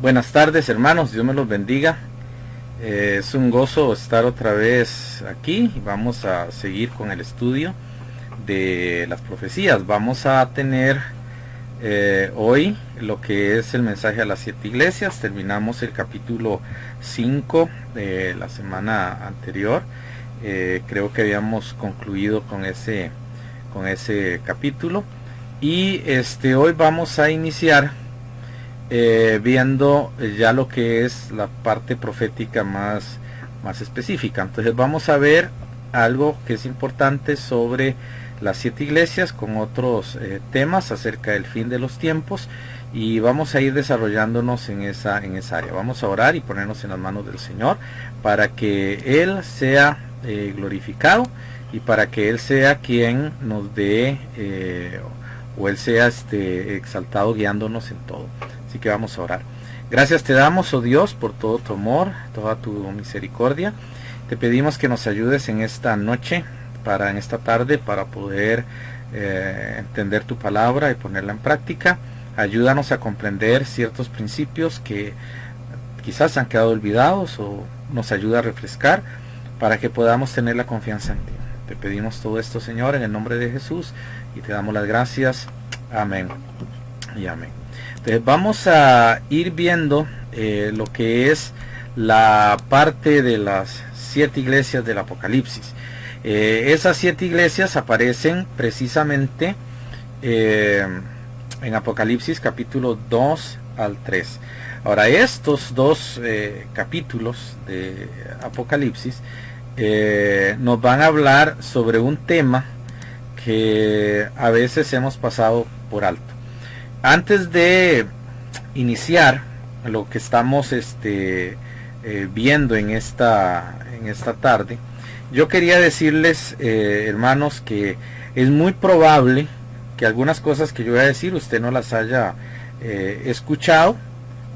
Buenas tardes, hermanos, Dios me los bendiga. Es un gozo estar otra vez aquí y vamos a seguir con el estudio de las profecías. Vamos a tener hoy lo que es el mensaje a las 7 iglesias. Terminamos el capítulo 5 de la semana anterior. Creo que habíamos concluido con ese capítulo y hoy vamos a iniciar viendo ya lo que es la parte profética más específica. Entonces vamos a ver algo que es importante sobre las 7 iglesias con otros temas acerca del fin de los tiempos, y vamos a ir desarrollándonos en esa área. Vamos a orar y ponernos en las manos del Señor para que Él sea glorificado y para que Él sea quien nos dé o Él sea exaltado guiándonos en todo. Así que vamos a orar. Gracias te damos, oh Dios, por todo tu amor, toda tu misericordia. Te pedimos que nos ayudes en esta noche, en esta tarde, para poder entender tu palabra y ponerla en práctica. Ayúdanos a comprender ciertos principios que quizás han quedado olvidados, o nos ayuda a refrescar para que podamos tener la confianza en ti. Te pedimos todo esto, Señor, en el nombre de Jesús, y te damos las gracias. Amén y amén. Entonces vamos a ir viendo lo que es la parte de las 7 iglesias del Apocalipsis. Esas 7 iglesias aparecen precisamente en Apocalipsis capítulo 2 al 3. Ahora, estos dos capítulos de Apocalipsis nos van a hablar sobre un tema que a veces hemos pasado por alto. Antes de iniciar lo que estamos viendo en esta tarde, yo quería decirles, hermanos, que es muy probable que algunas cosas que yo voy a decir usted no las haya escuchado,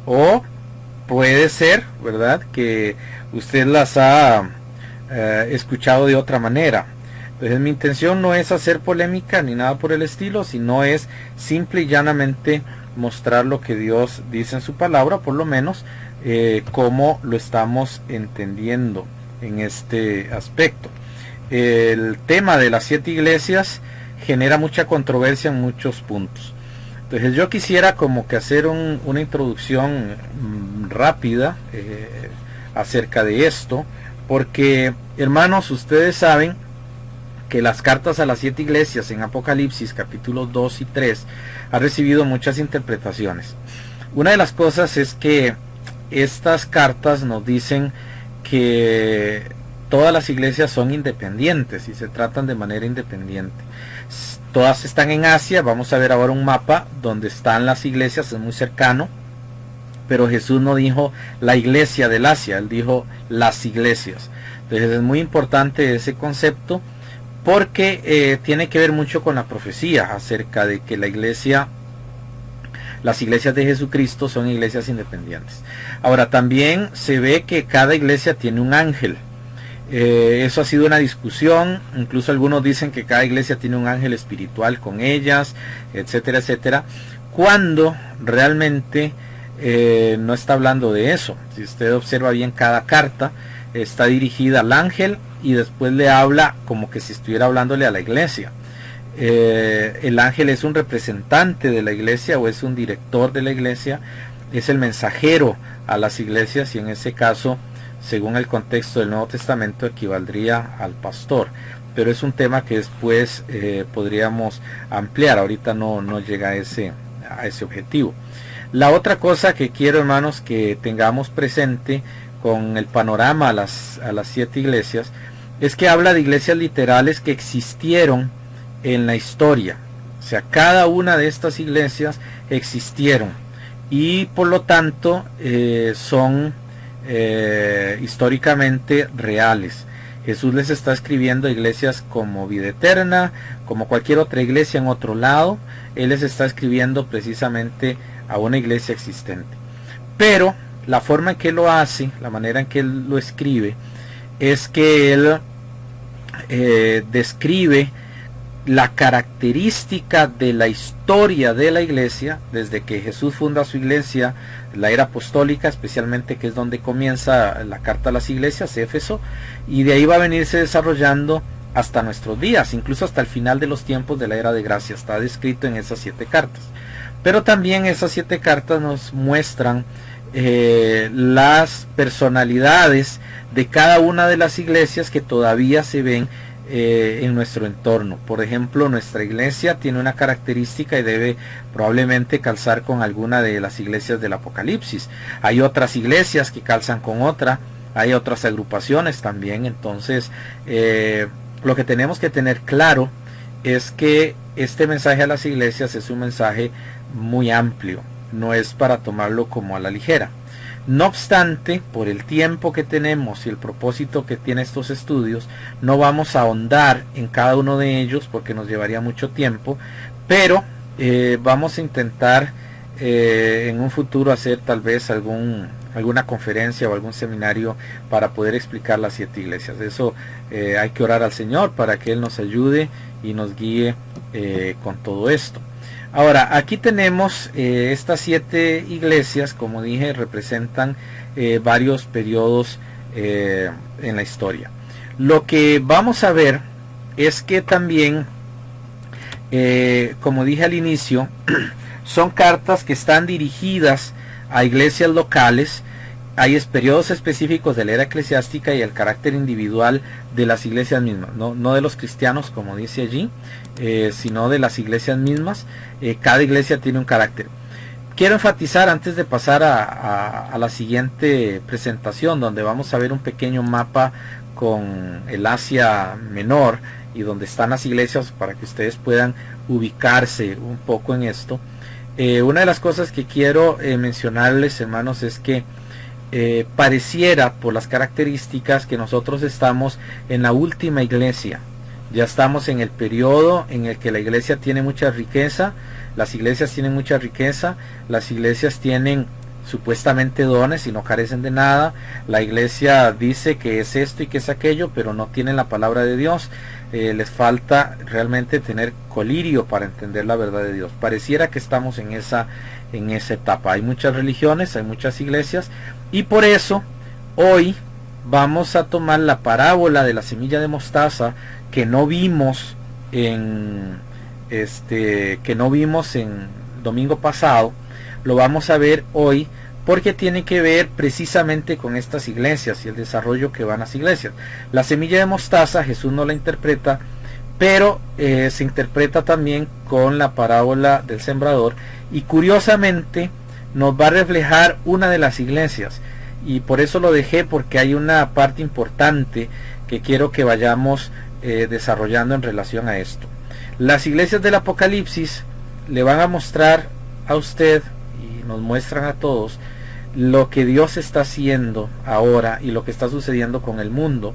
o puede ser, ¿verdad?, que usted las ha escuchado de otra manera. Entonces mi intención no es hacer polémica ni nada por el estilo, sino es simple y llanamente mostrar lo que Dios dice en su palabra, por lo menos cómo lo estamos entendiendo en este aspecto. El tema de las 7 iglesias genera mucha controversia en muchos puntos. Entonces yo quisiera como que hacer una introducción rápida acerca de esto, porque, hermanos, ustedes saben que las cartas a las 7 iglesias en Apocalipsis capítulos 2 y 3 ha recibido muchas interpretaciones. Una de las cosas es que estas cartas nos dicen que todas las iglesias son independientes y se tratan de manera independiente. Todas están en Asia. Vamos a ver ahora un mapa donde están las iglesias, es muy cercano, pero Jesús no dijo la iglesia del Asia, Él dijo las iglesias. Entonces es muy importante ese concepto, porque tiene que ver mucho con la profecía acerca de que las iglesias de Jesucristo son iglesias independientes. Ahora, también se ve que cada iglesia tiene un ángel. Eso ha sido una discusión. Incluso algunos dicen que cada iglesia tiene un ángel espiritual con ellas, etcétera, etcétera, cuando realmente no está hablando de eso. Si usted observa bien, cada carta está dirigida al ángel y después le habla como que si estuviera hablándole a la iglesia. El ángel es un representante de la iglesia, o es un director de la iglesia, es el mensajero a las iglesias, y en ese caso, según el contexto del Nuevo Testamento, equivaldría al pastor. Pero es un tema que después podríamos ampliar. Ahorita no llega a ese objetivo. La otra cosa que quiero, hermanos, que tengamos presente con el panorama a las 7 iglesias, es que habla de iglesias literales que existieron en la historia. O sea, cada una de estas iglesias existieron y por lo tanto son históricamente reales. Jesús les está escribiendo a iglesias como Vida Eterna, como cualquier otra iglesia en otro lado. Él les está escribiendo precisamente a una iglesia existente. Pero la forma en que lo hace, la manera en que él lo escribe, es que él describe la característica de la historia de la iglesia, desde que Jesús funda su iglesia, la era apostólica, especialmente, que es donde comienza la carta a las iglesias, Éfeso, y de ahí va a venirse desarrollando hasta nuestros días, incluso hasta el final de los tiempos de la era de gracia. Está descrito en esas 7 cartas. Pero también esas 7 cartas nos muestran las personalidades de cada una de las iglesias que todavía se ven en nuestro entorno. Por ejemplo, nuestra iglesia tiene una característica y debe probablemente calzar con alguna de las iglesias del Apocalipsis. Hay otras iglesias que calzan con otra, hay otras agrupaciones también. Entonces, lo que tenemos que tener claro es que este mensaje a las iglesias es un mensaje muy amplio, no es para tomarlo como a la ligera. No obstante, por el tiempo que tenemos y el propósito que tiene estos estudios, no vamos a ahondar en cada uno de ellos porque nos llevaría mucho tiempo, pero vamos a intentar en un futuro hacer tal vez alguna conferencia o algún seminario para poder explicar las 7 iglesias. Eso hay que orar al Señor para que Él nos ayude y nos guíe con todo esto. Ahora, aquí tenemos estas 7 iglesias, como dije, representan varios periodos en la historia. Lo que vamos a ver es que también, como dije al inicio, son cartas que están dirigidas a iglesias locales. Hay periodos específicos de la era eclesiástica y el carácter individual de las iglesias mismas, no de los cristianos como dice allí, sino de las iglesias mismas. Cada iglesia tiene un carácter. Quiero enfatizar antes de pasar a la siguiente presentación, donde vamos a ver un pequeño mapa con el Asia Menor y donde están las iglesias para que ustedes puedan ubicarse un poco en esto. Una de las cosas que quiero mencionarles, hermanos, es que pareciera por las características que nosotros estamos en la última iglesia. Ya estamos en el periodo en el que la iglesia tiene mucha riqueza, las iglesias tienen mucha riqueza, las iglesias tienen supuestamente dones y no carecen de nada. La iglesia dice que es esto y que es aquello, pero no tienen la palabra de Dios. Les falta realmente tener colirio para entender la verdad de Dios. Pareciera que estamos en esa etapa. Hay muchas religiones, hay muchas iglesias, y por eso hoy vamos a tomar la parábola de la semilla de mostaza que no vimos en domingo pasado. Lo vamos a ver hoy porque tiene que ver precisamente con estas iglesias y el desarrollo que van a las iglesias. La semilla de mostaza Jesús no la interpreta, pero se interpreta también con la parábola del sembrador, y curiosamente nos va a reflejar una de las iglesias, y por eso lo dejé, porque hay una parte importante que quiero que vayamos desarrollando en relación a esto. Las iglesias del Apocalipsis le van a mostrar a usted, y nos muestran a todos, lo que Dios está haciendo ahora y lo que está sucediendo con el mundo,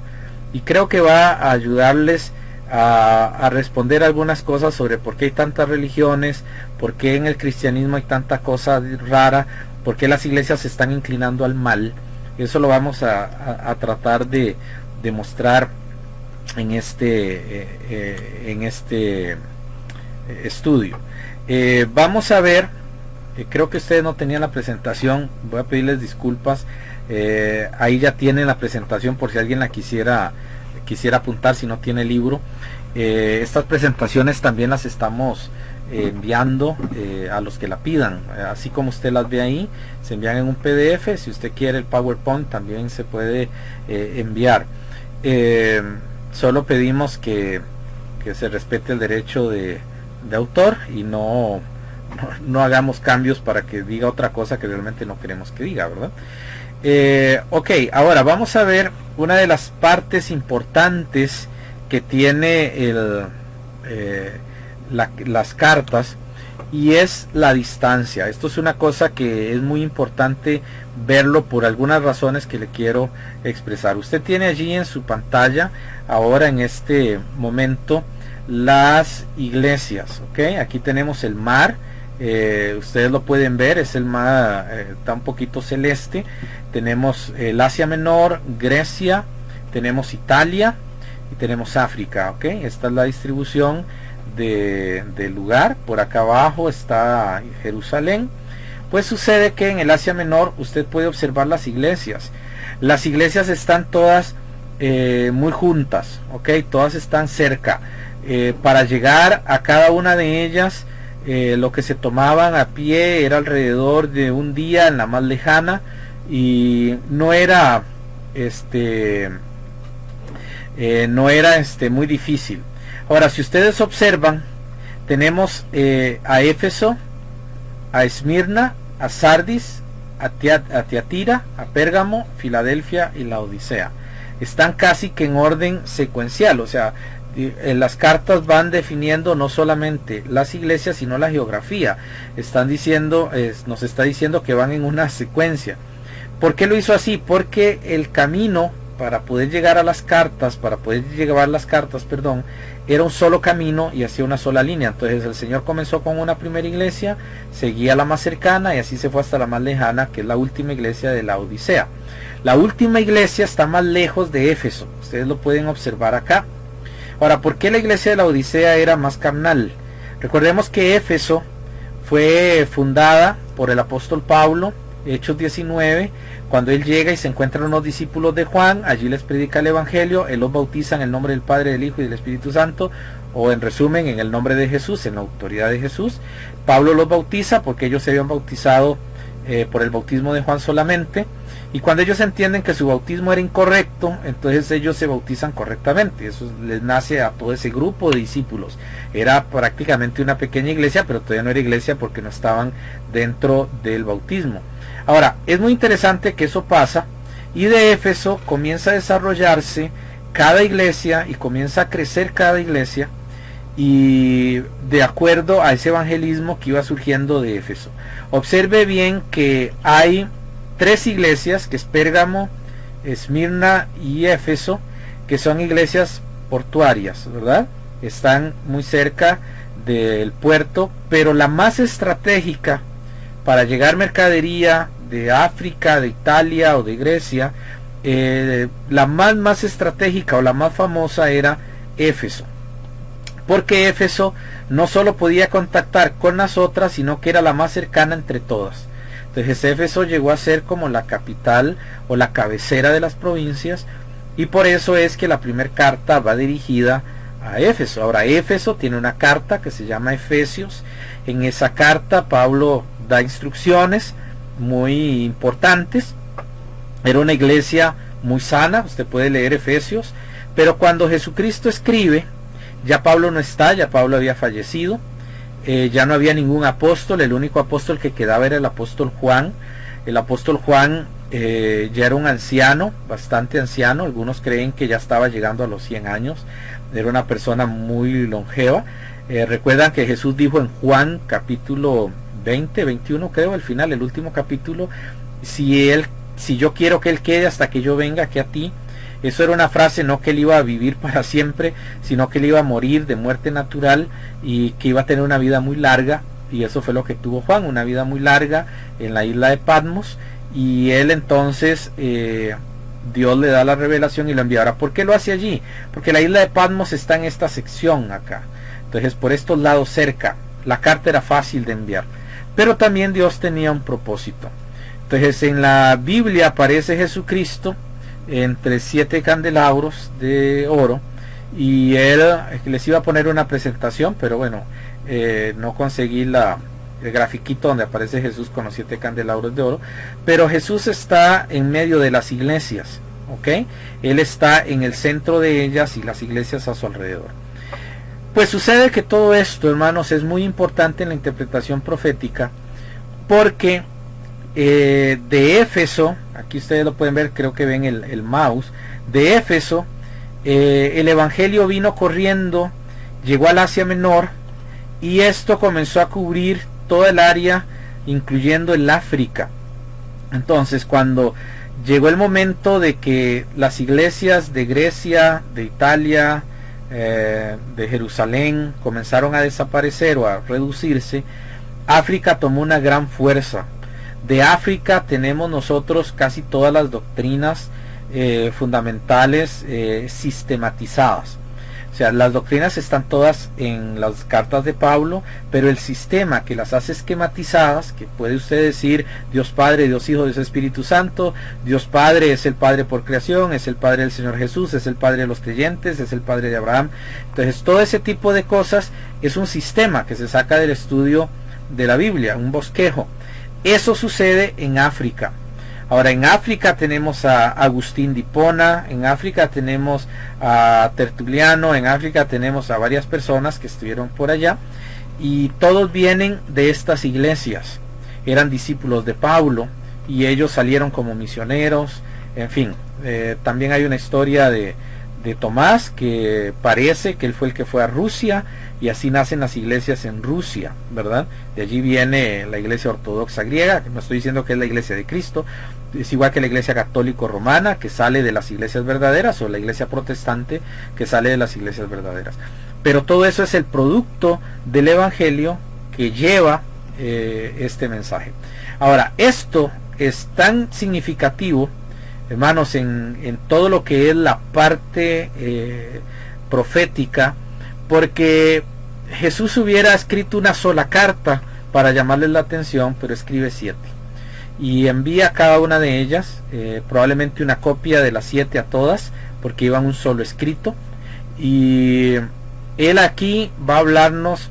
y creo que va a ayudarles a responder algunas cosas sobre por qué hay tantas religiones, por qué en el cristianismo hay tanta cosa rara, por qué las iglesias se están inclinando al mal. Eso lo vamos a tratar de mostrar en este estudio. Vamos a ver, creo que ustedes no tenían la presentación, voy a pedirles disculpas. Ahí ya tienen la presentación por si alguien la quisiera apuntar, si no tiene libro. Estas presentaciones también las estamos enviando a los que la pidan, así como usted las ve ahí, se envían en un PDF. Si usted quiere el PowerPoint también se puede enviar. Solo pedimos que se respete el derecho de autor y no hagamos cambios para que diga otra cosa que realmente no queremos que diga, ¿verdad? Ok, ahora vamos a ver una de las partes importantes que tiene las cartas, y es la distancia. Esto es una cosa que es muy importante verlo por algunas razones que le quiero expresar. Usted tiene allí en su pantalla ahora en este momento las iglesias, ¿ok? Aquí tenemos el mar. Ustedes lo pueden ver, es el mar, está un poquito celeste. Tenemos el Asia Menor, Grecia, tenemos Italia y tenemos África, ¿ok? Esta es la distribución del lugar. Por acá abajo está Jerusalén. Pues sucede que en el Asia Menor usted puede observar las iglesias. Las iglesias están todas muy juntas, ¿ok? Todas están cerca. Para llegar a cada una de ellas, lo que se tomaban a pie era alrededor de un día en la más lejana, y no era muy difícil. Ahora, si ustedes observan, tenemos a Éfeso, a Esmirna, a Sardis, a Tiatira, a Pérgamo, Filadelfia y la Odisea. Están casi que en orden secuencial, o sea, las cartas van definiendo no solamente las iglesias, sino la geografía. Nos está diciendo que van en una secuencia. ¿Por qué lo hizo así? Porque el camino para poder llegar a las cartas, era un solo camino y hacía una sola línea. Entonces el Señor comenzó con una primera iglesia, seguía la más cercana y así se fue hasta la más lejana, que es la última iglesia de la Odisea. La última iglesia está más lejos de Éfeso, ustedes lo pueden observar acá. Ahora, ¿por qué la iglesia de la Odisea era más carnal? Recordemos que Éfeso fue fundada por el apóstol Pablo, Hechos 19, cuando él llega y se encuentran unos discípulos de Juan, allí les predica el evangelio, él los bautiza en el nombre del Padre, del Hijo y del Espíritu Santo, o en resumen en el nombre de Jesús, en la autoridad de Jesús. Pablo los bautiza porque ellos se habían bautizado por el bautismo de Juan solamente, y cuando ellos entienden que su bautismo era incorrecto, entonces ellos se bautizan correctamente. Eso les nace a todo ese grupo de discípulos. Era prácticamente una pequeña iglesia, pero todavía no era iglesia porque no estaban dentro del bautismo. Ahora, es muy interesante que eso pasa, y de Éfeso comienza a desarrollarse cada iglesia y comienza a crecer cada iglesia, y de acuerdo a ese evangelismo que iba surgiendo de Éfeso. Observe bien que hay 3 iglesias, que es Pérgamo, Esmirna y Éfeso, que son iglesias portuarias, ¿verdad? Están muy cerca del puerto, pero la más estratégica para llegar mercadería de África, de Italia o de Grecia, la más estratégica o la más famosa era Éfeso, porque Éfeso no solo podía contactar con las otras, sino que era la más cercana entre todas. Entonces Éfeso llegó a ser como la capital o la cabecera de las provincias, y por eso es que la primera carta va dirigida a Éfeso. Ahora, Éfeso tiene una carta que se llama Efesios. En esa carta Pablo da instrucciones muy importantes. Era una iglesia muy sana, usted puede leer Efesios, pero cuando Jesucristo escribe, ya Pablo no está, ya Pablo había fallecido, ya no había ningún apóstol, el único apóstol que quedaba era el apóstol Juan. El apóstol Juan ya era un anciano, bastante anciano, algunos creen que ya estaba llegando a los 100 años, era una persona muy longeva. Recuerdan que Jesús dijo en Juan capítulo 20, 21 creo, al final, el último capítulo, si yo quiero que él quede hasta que yo venga aquí a ti. Eso era una frase, no que él iba a vivir para siempre, sino que él iba a morir de muerte natural y que iba a tener una vida muy larga, y eso fue lo que tuvo Juan, una vida muy larga en la isla de Patmos, y él entonces Dios le da la revelación y lo envía. Ahora, ¿por qué lo hace allí? Porque la isla de Patmos está en esta sección acá, entonces por estos lados cerca, la carta era fácil de enviar, pero también Dios tenía un propósito. Entonces en la Biblia aparece Jesucristo entre 7 candelabros de oro, y él les iba a poner una presentación, pero bueno, no conseguí el grafiquito donde aparece Jesús con los 7 candelabros de oro, pero Jesús está en medio de las iglesias, ¿ok? Él está en el centro de ellas y las iglesias a su alrededor. Pues sucede que todo esto, hermanos, es muy importante en la interpretación profética, porque de Éfeso, aquí ustedes lo pueden ver, creo que ven el mouse, de Éfeso, el evangelio vino corriendo, llegó al Asia Menor, y esto comenzó a cubrir toda el área, incluyendo el África. Entonces, cuando llegó el momento de que las iglesias de Grecia, de Italia, de Jerusalén comenzaron a desaparecer o a reducirse, África tomó una gran fuerza. De África tenemos nosotros casi todas las doctrinas fundamentales sistematizadas. O sea, las doctrinas están todas en las cartas de Pablo, pero el sistema que las hace esquematizadas, que puede usted decir Dios Padre, Dios Hijo, Dios Espíritu Santo, Dios Padre es el Padre por creación, es el Padre del Señor Jesús, es el Padre de los creyentes, es el Padre de Abraham. Entonces todo ese tipo de cosas es un sistema que se saca del estudio de la Biblia, un bosquejo. Eso sucede en África. Ahora en África tenemos a Agustín de Hipona, en África tenemos a Tertuliano, en África tenemos a varias personas que estuvieron por allá y todos vienen de estas iglesias, eran discípulos de Pablo y ellos salieron como misioneros, en fin, también hay una historia de Tomás que parece que él fue el que fue a Rusia y así nacen las iglesias en Rusia, ¿verdad? De allí viene la iglesia ortodoxa griega, que no estoy diciendo que es la iglesia de Cristo, es igual que la iglesia católico romana que sale de las iglesias verdaderas, o la iglesia protestante que sale de las iglesias verdaderas. Pero todo eso es el producto del evangelio que lleva este mensaje. Ahora, esto es tan significativo, hermanos, en todo lo que es la parte profética, porque Jesús hubiera escrito una sola carta para llamarles la atención, pero escribe 7 y envía a cada una de ellas probablemente una copia de las 7 a todas, porque iban un solo escrito, y él aquí va a hablarnos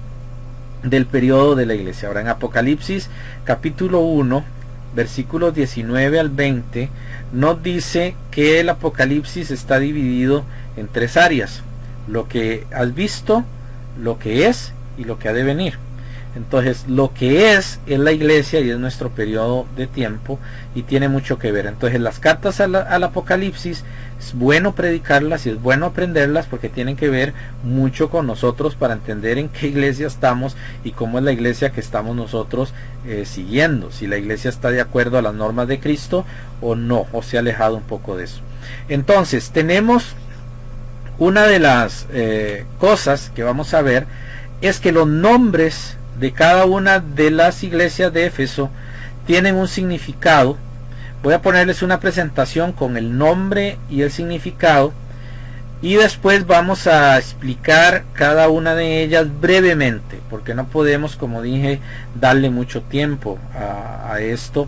del periodo de la iglesia. Ahora en Apocalipsis capítulo 1 versículos 19 al 20 nos dice que el Apocalipsis está dividido en 3 áreas: lo que has visto, lo que es y lo que ha de venir. Entonces lo que es la iglesia y es nuestro periodo de tiempo y tiene mucho que ver. Entonces las cartas al Apocalipsis es bueno predicarlas y es bueno aprenderlas, porque tienen que ver mucho con nosotros para entender en qué iglesia estamos y cómo es la iglesia que estamos nosotros siguiendo, si la iglesia está de acuerdo a las normas de Cristo o no, o se ha alejado un poco de eso. Entonces tenemos una de las cosas que vamos a ver es que los nombres de cada una de las iglesias de Éfeso tienen un significado. Voy a ponerles una presentación con el nombre y el significado, y después vamos a explicar cada una de ellas brevemente, porque no podemos, como dije, darle mucho tiempo a esto,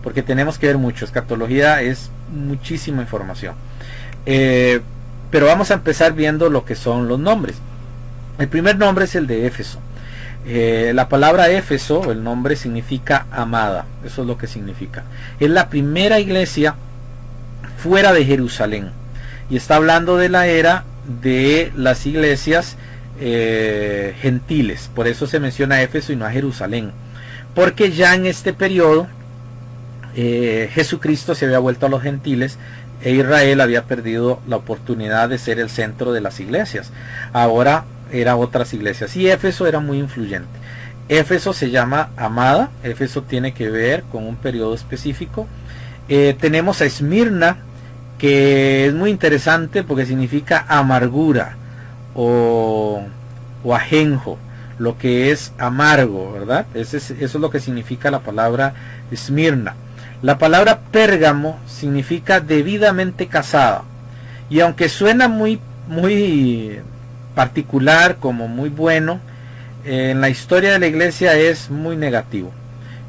porque tenemos que ver mucho. Escatología es muchísima información, pero vamos a empezar viendo lo que son los nombres. El primer nombre es el de Éfeso. La palabra Éfeso, el nombre, significa amada. Eso es lo que significa. Es la primera iglesia fuera de Jerusalén, y está hablando de la era de las iglesias gentiles. Por eso se menciona Éfeso y no a Jerusalén, porque ya en este periodo Jesucristo se había vuelto a los gentiles e Israel había perdido la oportunidad de ser el centro de las iglesias. Ahora eran otras iglesias, y Éfeso era muy influyente. Éfeso se llama amada. Éfeso tiene que ver con un periodo específico. Tenemos a Esmirna, que es muy interesante porque significa amargura o ajenjo, lo que es amargo, ¿verdad? Eso es lo que significa la palabra Esmirna. La palabra Pérgamo significa debidamente casada, y aunque suena muy particular, como muy bueno, en la historia de la iglesia es muy negativo,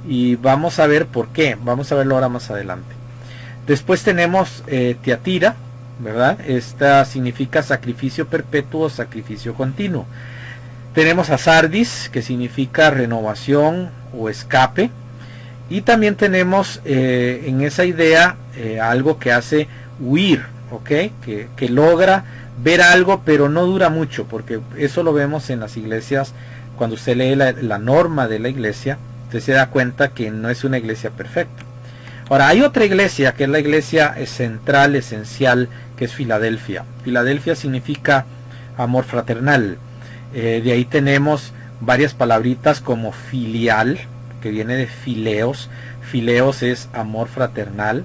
y vamos a ver por qué. Vamos a verlo ahora más adelante. Después tenemos Tiatira, ¿verdad? Esta significa sacrificio perpetuo, sacrificio continuo. Tenemos a Sardis, que significa renovación o escape, y también tenemos en esa idea algo que hace huir, ¿ok? Que logra ver algo, pero no dura mucho, porque eso lo vemos en las iglesias. Cuando usted lee la norma de la iglesia, usted se da cuenta que no es una iglesia perfecta. Ahora, hay otra iglesia que es la iglesia central, esencial, que es Filadelfia. Filadelfia significa amor fraternal. De ahí tenemos varias palabritas como filial, que viene de fileos. Fileos es amor fraternal.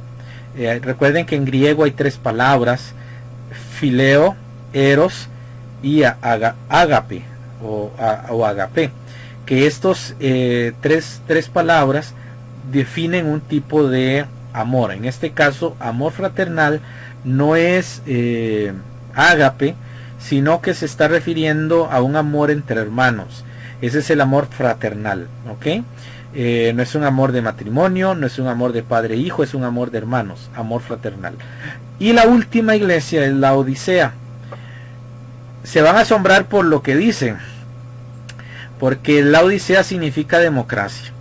Recuerden que en griego hay 3 palabras: fileo, eros y ágape o agape, que estos tres palabras definen un tipo de amor. En este caso, amor fraternal no es ágape, sino que se está refiriendo a un amor entre hermanos. Ese es el amor fraternal, ¿ok? No es un amor de matrimonio, no es un amor de padre e hijo, es un amor de hermanos, amor fraternal. Y la última iglesia es la Odisea. Se van a asombrar por lo que dicen, porque la Odisea significa democracia.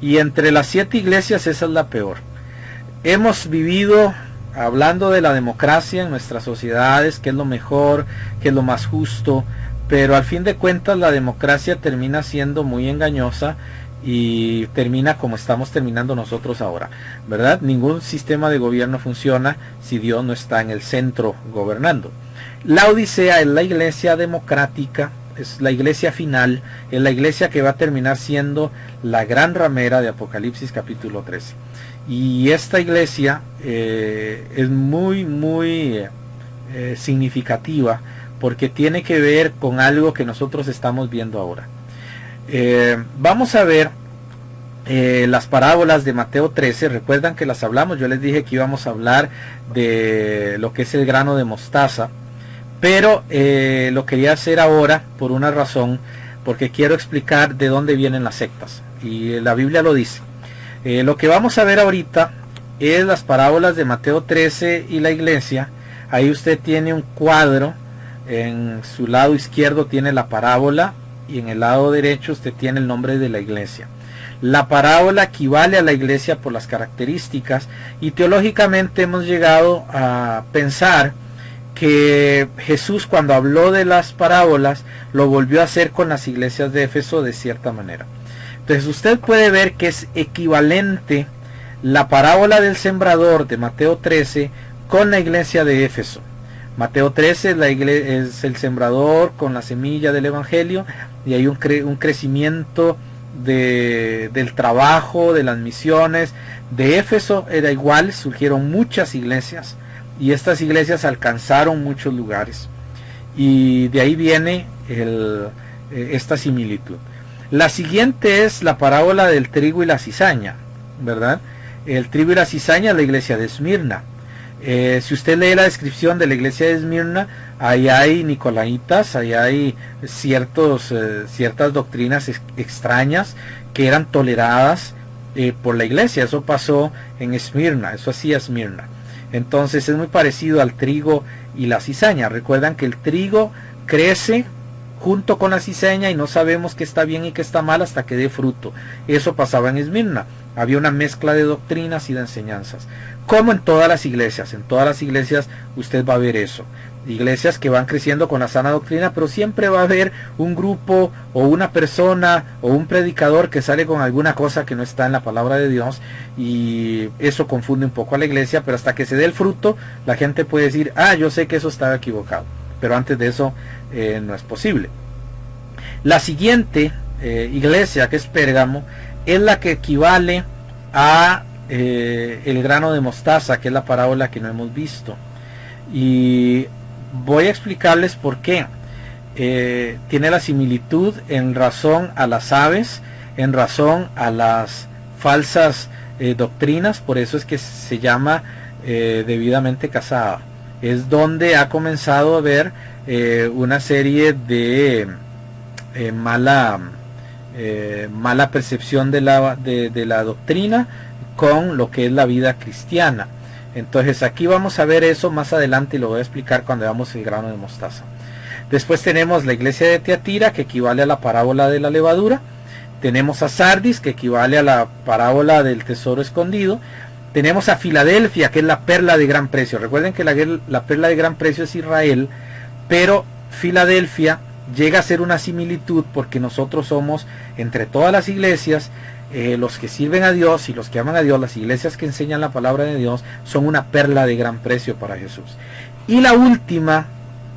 Y entre las 7 iglesias esa es la peor. Hemos vivido hablando de la democracia en nuestras sociedades, que es lo mejor, que es lo más justo, pero al fin de cuentas la democracia termina siendo muy engañosa y termina como estamos terminando nosotros ahora, ¿verdad? Ningún sistema de gobierno funciona si Dios no está en el centro gobernando. La Odisea es la iglesia democrática, es la iglesia final, es la iglesia que va a terminar siendo la gran ramera de Apocalipsis capítulo 13. Y esta iglesia es muy significativa, porque tiene que ver con algo que nosotros estamos viendo ahora. Vamos a ver las parábolas de Mateo 13. Recuerdan que las hablamos, yo les dije que íbamos a hablar de lo que es el grano de mostaza, pero lo quería hacer ahora por una razón, porque quiero explicar de dónde vienen las sectas, y la Biblia lo dice. Lo que vamos a ver ahorita es las parábolas de Mateo 13 y la iglesia. Ahí usted tiene un cuadro, en su lado izquierdo tiene la parábola y en el lado derecho usted tiene el nombre de la iglesia. La parábola equivale a la iglesia por las características, y teológicamente hemos llegado a pensar que Jesús, cuando habló de las parábolas, lo volvió a hacer con las iglesias de Éfeso de cierta manera. Entonces usted puede ver que es equivalente la parábola del sembrador de Mateo 13 con la iglesia de Éfeso. Mateo 13 es el sembrador con la semilla del evangelio, y hay un crecimiento del trabajo, de las misiones. De Éfeso era igual, surgieron muchas iglesias, y estas iglesias alcanzaron muchos lugares, y de ahí viene esta similitud. La siguiente es la parábola del trigo y la cizaña, ¿verdad? El trigo y la cizaña es la iglesia de Esmirna. Si usted lee la descripción de la iglesia de Esmirna, ahí hay nicolaitas, ahí hay ciertas doctrinas extrañas que eran toleradas por la iglesia. Eso pasó en Esmirna, eso hacía Esmirna. Entonces es muy parecido al trigo y la cizaña. Recuerdan que el trigo crece junto con la cizaña y no sabemos qué está bien y qué está mal hasta que dé fruto. Eso pasaba en Esmirna. Había una mezcla de doctrinas y de enseñanzas, como en todas las iglesias. En todas las iglesias usted va a ver eso. Iglesias que van creciendo con la sana doctrina, pero siempre va a haber un grupo o una persona o un predicador que sale con alguna cosa que no está en la palabra de Dios, y eso confunde un poco a la iglesia, pero hasta que se dé el fruto, la gente puede decir, yo sé que eso estaba equivocado, pero antes de eso no es posible. La siguiente iglesia, que es Pérgamo, es la que equivale a el grano de mostaza, que es la parábola que no hemos visto, y voy a explicarles por qué. Tiene la similitud en razón a las aves, en razón a las falsas doctrinas, por eso es que se llama debidamente casada. Es donde ha comenzado a haber una serie de mala percepción de la doctrina con lo que es la vida cristiana. Entonces aquí vamos a ver eso más adelante, y lo voy a explicar cuando veamos el grano de mostaza. Después tenemos la iglesia de Tiatira, que equivale a la parábola de la levadura. Tenemos a Sardis, que equivale a la parábola del tesoro escondido. Tenemos a Filadelfia, que es la perla de gran precio. Recuerden que la perla de gran precio es Israel, pero Filadelfia llega a ser una similitud, porque nosotros somos, entre todas las iglesias, los que sirven a Dios y los que aman a Dios, las iglesias que enseñan la palabra de Dios, son una perla de gran precio para Jesús. Y la última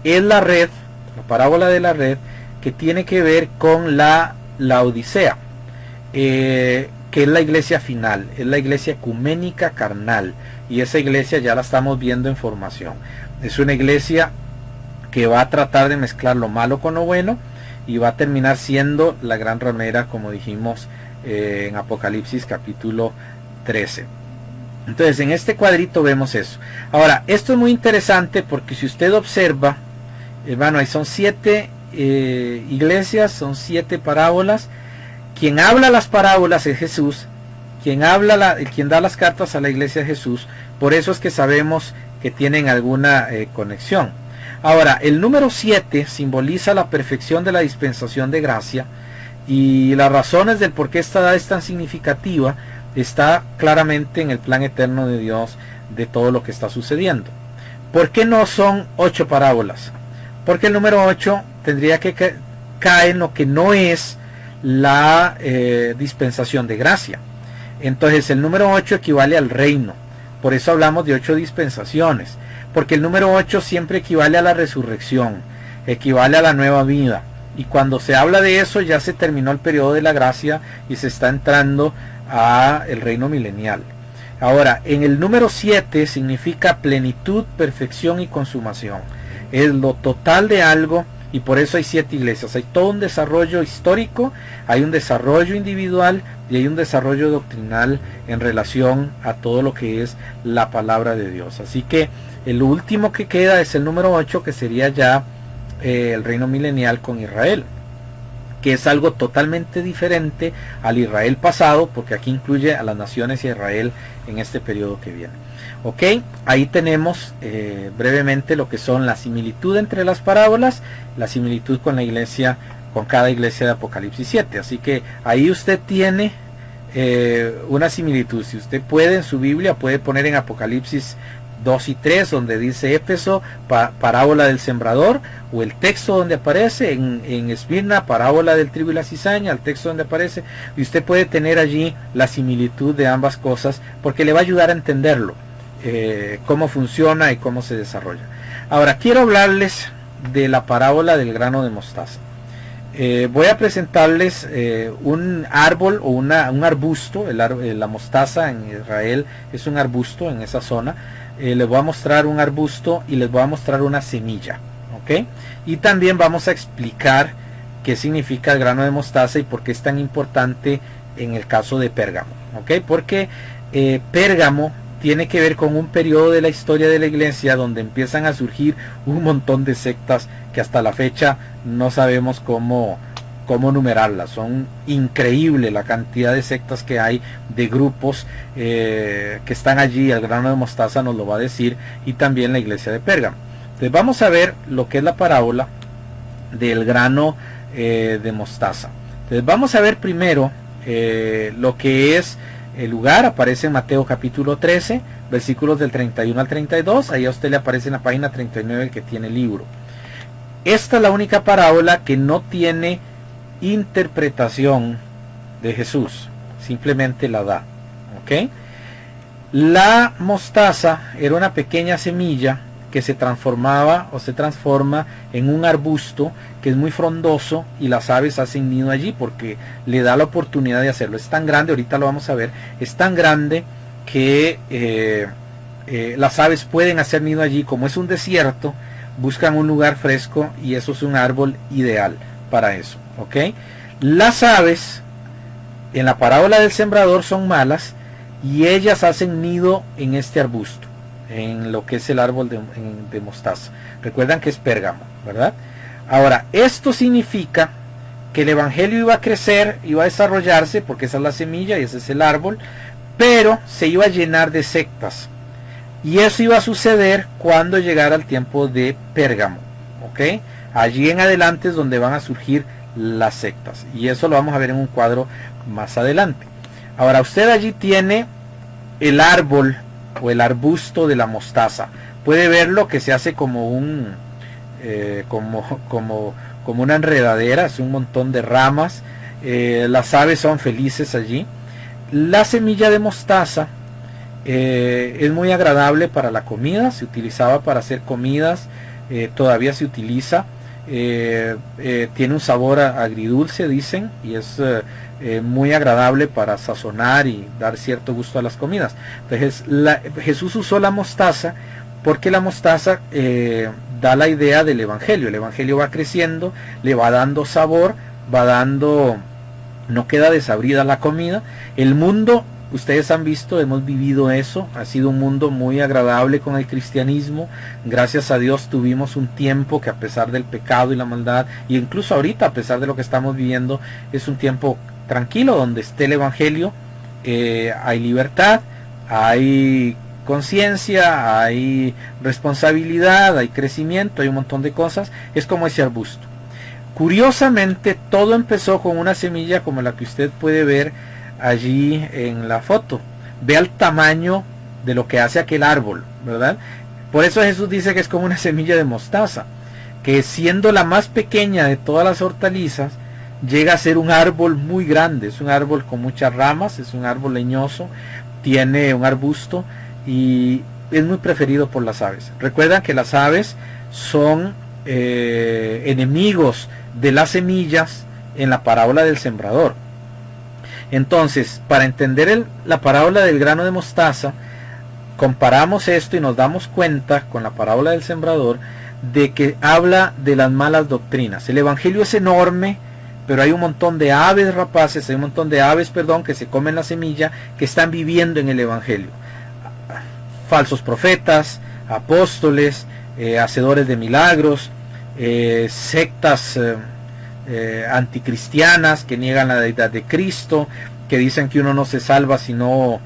es la red, la parábola de la red, que tiene que ver con la Odisea, que es la iglesia final, es la iglesia ecuménica carnal, y esa iglesia ya la estamos viendo en formación. Es una iglesia que va a tratar de mezclar lo malo con lo bueno, y va a terminar siendo la gran ramera, como dijimos en Apocalipsis capítulo 13. Entonces en este cuadrito vemos eso. Ahora, esto es muy interesante, porque si usted observa Hermano, ahí son 7 iglesias, son 7 parábolas. Quien habla las parábolas es Jesús, quien da las cartas a la iglesia es Jesús. Por eso es que sabemos que tienen alguna conexión. Ahora, el número 7 simboliza la perfección de la dispensación de gracia, y las razones del por qué esta edad es tan significativa está claramente en el plan eterno de Dios de todo lo que está sucediendo. ¿Por qué no son 8 parábolas? Porque el número 8 tendría que caer en lo que no es la dispensación de gracia. Entonces el número 8 equivale al reino. Por eso hablamos de 8 dispensaciones. Porque el número 8 siempre equivale a la resurrección, equivale a la nueva vida. Y cuando se habla de eso ya se terminó el periodo de la gracia y se está entrando a el reino milenial. Ahora, en el número 7 significa plenitud, perfección y consumación. Es lo total de algo, y por eso hay 7 iglesias. Hay todo un desarrollo histórico, hay un desarrollo individual y hay un desarrollo doctrinal en relación a todo lo que es la palabra de Dios. Así que el último que queda es el número 8, que sería ya el reino milenial con Israel, que es algo totalmente diferente al Israel pasado, porque aquí incluye a las naciones y a Israel en este periodo que viene. Ok, ahí tenemos brevemente lo que son la similitud entre las parábolas, la similitud con la iglesia, con cada iglesia de Apocalipsis 7. Así que ahí usted tiene una similitud. Si usted puede en su Biblia, puede poner en Apocalipsis 2 y 3, donde dice Éfeso, parábola del sembrador, o el texto donde aparece en Esmirna, parábola del trigo y la cizaña, el texto donde aparece, y usted puede tener allí la similitud de ambas cosas, porque le va a ayudar a entenderlo, cómo funciona y cómo se desarrolla. Ahora quiero hablarles de la parábola del grano de mostaza. Voy a presentarles un árbol o un arbusto. La mostaza en Israel es un arbusto en esa zona. Les voy a mostrar un arbusto y les voy a mostrar una semilla, ¿ok? Y también vamos a explicar qué significa el grano de mostaza y por qué es tan importante en el caso de Pérgamo, ¿ok? Porque Pérgamo tiene que ver con un periodo de la historia de la iglesia donde empiezan a surgir un montón de sectas que hasta la fecha no sabemos cómo numerarlas. Son increíble la cantidad de sectas que hay, de grupos que están allí. El grano de mostaza nos lo va a decir, y también la iglesia de Pérgamo. Entonces vamos a ver lo que es la parábola del grano de mostaza. Entonces vamos a ver primero lo que es el lugar. Aparece en Mateo capítulo 13, versículos del 31 al 32. Ahí a usted le aparece en la página 39 el que tiene el libro. Esta es la única parábola que no tiene interpretación de Jesús, simplemente la da, ¿ok? La mostaza era una pequeña semilla que se transformaba o se transforma en un arbusto que es muy frondoso, y las aves hacen nido allí porque le da la oportunidad de hacerlo. Es tan grande, ahorita lo vamos a ver, es tan grande que las aves pueden hacer nido allí. Como es un desierto, buscan un lugar fresco, y eso es un árbol ideal para eso, ¿ok? Las aves en la parábola del sembrador son malas, y ellas hacen nido en este arbusto, en lo que es el árbol de mostaza. Recuerdan que es Pérgamo, ¿verdad? Ahora, esto significa que el evangelio iba a crecer, iba a desarrollarse, porque esa es la semilla y ese es el árbol, pero se iba a llenar de sectas. Y eso iba a suceder cuando llegara el tiempo de Pérgamo, ¿ok? Allí en adelante es donde van a surgir las sectas, y eso lo vamos a ver en un cuadro más adelante. Ahora usted allí tiene el árbol o el arbusto de la mostaza. Puede verlo que se hace como como una enredadera, es un montón de ramas. Las aves son felices allí. La semilla de mostaza es muy agradable para la comida, se utilizaba para hacer comidas, todavía se utiliza. Tiene un sabor agridulce, dicen, y es muy agradable para sazonar y dar cierto gusto a las comidas. Entonces Jesús usó la mostaza porque la mostaza da la idea del evangelio. El evangelio va creciendo, le va dando sabor, no queda desabrida la comida. El mundo Ustedes han visto, hemos vivido eso, ha sido un mundo muy agradable con el cristianismo. Gracias a Dios tuvimos un tiempo que, a pesar del pecado y la maldad, y incluso ahorita, a pesar de lo que estamos viviendo, es un tiempo tranquilo donde esté el evangelio. Hay libertad, hay conciencia, hay responsabilidad, hay crecimiento, hay un montón de cosas. Es como ese arbusto. Curiosamente, todo empezó con una semilla como la que usted puede ver allí en la foto. Vea el tamaño de lo que hace aquel árbol, ¿verdad? Por eso Jesús dice que es como una semilla de mostaza, que siendo la más pequeña de todas las hortalizas, llega a ser un árbol muy grande. Es un árbol con muchas ramas, es un árbol leñoso, tiene un arbusto y es muy preferido por las aves. Recuerdan que las aves son enemigos de las semillas en la parábola del sembrador. Entonces, para entender la parábola del grano de mostaza, comparamos esto y nos damos cuenta con la parábola del sembrador de que habla de las malas doctrinas. El evangelio es enorme, pero hay un montón de aves rapaces, hay un montón de aves, que se comen la semilla, que están viviendo en el evangelio. Falsos profetas, apóstoles, hacedores de milagros, sectas anticristianas que niegan la deidad de Cristo, que dicen que uno no se salva si no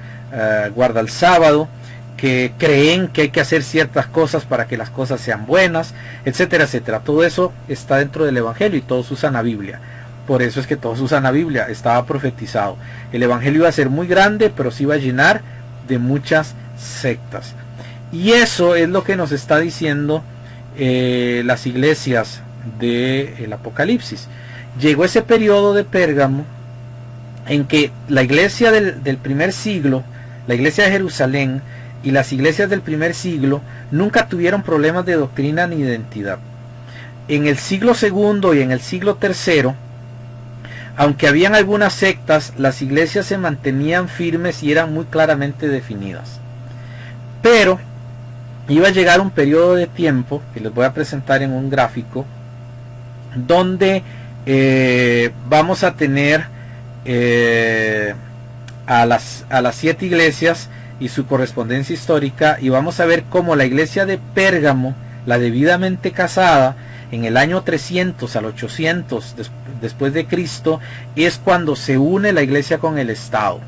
guarda el sábado, que creen que hay que hacer ciertas cosas para que las cosas sean buenas, etcétera, etcétera. Todo eso está dentro del evangelio y todos usan la Biblia. Por eso es que todos usan la Biblia. Estaba profetizado. El evangelio iba a ser muy grande, pero se iba a llenar de muchas sectas. Y eso es lo que nos está diciendo las iglesias del Apocalipsis. Llegó ese periodo de Pérgamo en que la iglesia del primer siglo, la iglesia de Jerusalén y las iglesias del primer siglo nunca tuvieron problemas de doctrina ni identidad. En el siglo segundo y en el siglo tercero, aunque habían algunas sectas, las iglesias se mantenían firmes y eran muy claramente definidas. Pero iba a llegar un periodo de tiempo, que les voy a presentar en un gráfico, donde vamos a tener a las 7 iglesias y su correspondencia histórica, y vamos a ver cómo la iglesia de Pérgamo, la debidamente casada, en el año 300 al 800 después de Cristo, es cuando se une la iglesia con el Estado.